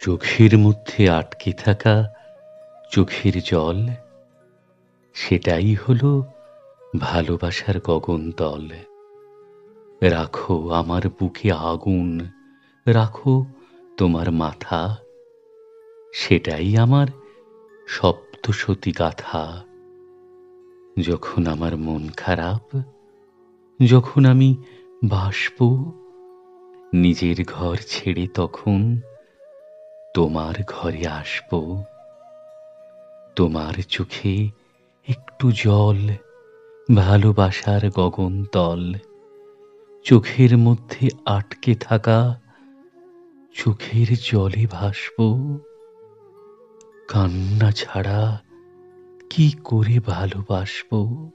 চোখের মধ্যে আটকে থাকা চোখের জল, সেটাই হলো ভালোবাসার গগনতল। রাখো আমার বুকে আগুন, রাখো তোমার মাথা, সেটাই আমার সপ্তসতী গাথা। যখন আমার মন খারাপ, যখন আমি বাসব, নিজের ঘর ছেড়ে তখন তোমার ঘরে আসব। তোমার চোখে একটু জল, ভালোবাসার গগনতল। চোখের মধ্যে আটকে থাকা চোখের জলে ভাসব। কান্না ছাড়া কি করে ভালোবাসবো?